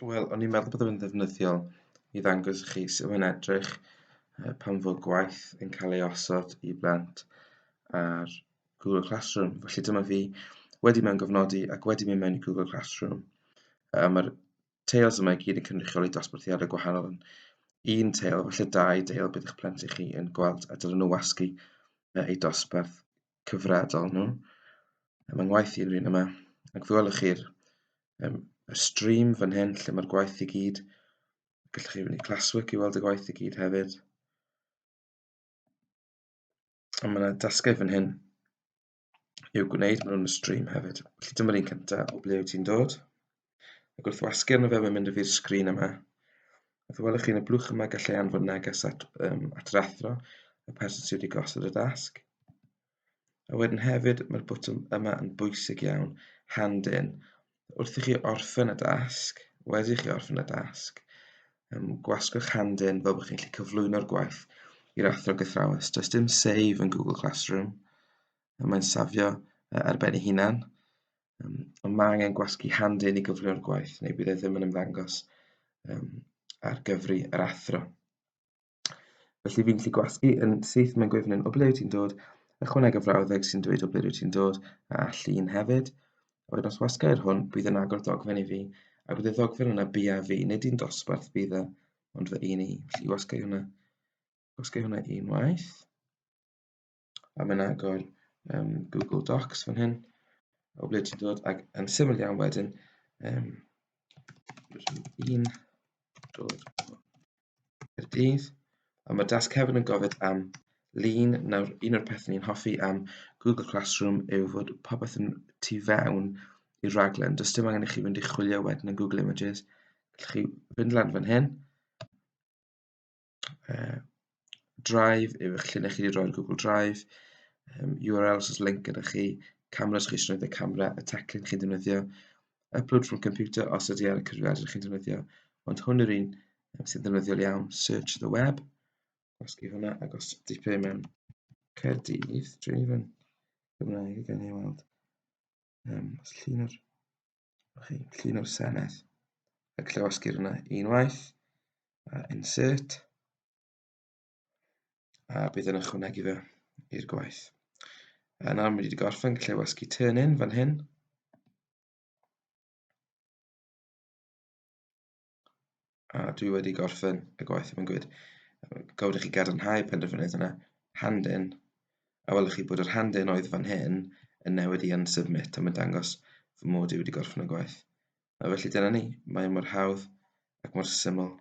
Wel, o'n i'n meddwl bod o'n ddefnyddiol i ddangos i chi sut mae'n edrych pan fod gwaith yn cael ei osod i blant ar Google Classroom. Felly dyma fi wedi mewn gofnodi ac wedi mynd mewn i Google Classroom. Mae'r tails yma i gyd yn cynrychioli dosbarthiadau gwahanol yn un tail, falle 2 tail bydd eich plentyn chi yn gweld a dylwn nhw wasgu eu dosbarth cyfredol nhw. Mae ngwaith i'n rhan yma, ac fe welwch chi'r stream fan hyn lle mae'r gwaith i gyd. Gallwch chi fynd i Classwork i weld y gwaith i gyd hefyd. A mae yna dasgau fan hyn i'w gwneud mewn y stream hefyd. Felly dyma'r un cyntaf o ble wyt ti'n dod. Ac wrth wasgu arno fe, mae'n mynd i fi'r sgrin yma. A fe welwch chi yn y blwch yma gallai anfon neges at yr athro, y person sydd wedi gosod y dasg. A wedyn hefyd, mae'r bwtwm yma yn bwysig iawn, hand in. Wrth i chi orffen y dasg, wedi chi orffen y dasg, gwasgwch hand in fel bod chi'n gallu cyflwyno'r gwaith i'r athro gythrawes. Does dim save yn Google Classroom, mae'n safio ar ben ei hunan, ond mae angen gwasgu hand in i gyflwyno'r gwaith, neu bydd e ddim yn ymddangos ar gyfri yr athro. Felly fi'n gallu gwasgu yn syth mewn gwefan o ble wyt ti'n dod, ychwanegu frawddeg sy'n dweud o ble wyt ti'n dod, a llun hefyd. A wedyn os wasgai'r hwn, bydd yn agor ddogfen i fi, a bydd y ddogfen yna bu a fi, nid un dosbarth bydd e, ond fy un i. Felly wasgau hwnna unwaith. A mae'n agor Google Docs fan hyn, o ble ti'n dod, ac yn syml iawn wedyn, un dod i'r dydd, a mae'r dasg hefyd yn gofyd am lun. Nawr, un o'r pethau ni'n hoffi am Google Classroom yw fod popeth yn tu fewn i'r raglen. Does dim angen i chi fynd i chwilio wedyn yn Google Images. Gallwch chi fynd lan fan hyn. Drive yw eich lluniau chi wedi rhoi Google Drive. URLs os link gyda chi. Cameras chi eisiau defnyddio camera, y teclyn chi'n defnyddio. Upload from computer os ydy ar y cyfrifiadur chi'n defnyddio. Ond hwn yw'r un sy'n defnyddiol iawn. Search the web. Gwasgu hwnna, ac os ydy pe mewn Caerdydd, dwi'n fan Gymraeg y gen i weld llun o'r Senedd, ac lle wasgu hwnna unwaith, a insert, a bydd yn ychwanegu fe i'r gwaith. A nawr mae wedi gorffen, lle wasgu turn in fan hyn, a dwi wedi gorffen y gwaith yma'n gwyd. Gawdech chi gadarnhau penderfyniad yna, hand in, a welwch chi bod yr hand in oedd fan hyn yn newid i unsubmit, a mae'n dangos fy mod i wedi gorffen y gwaith. A felly dyna ni, mae mor hawdd ac mor syml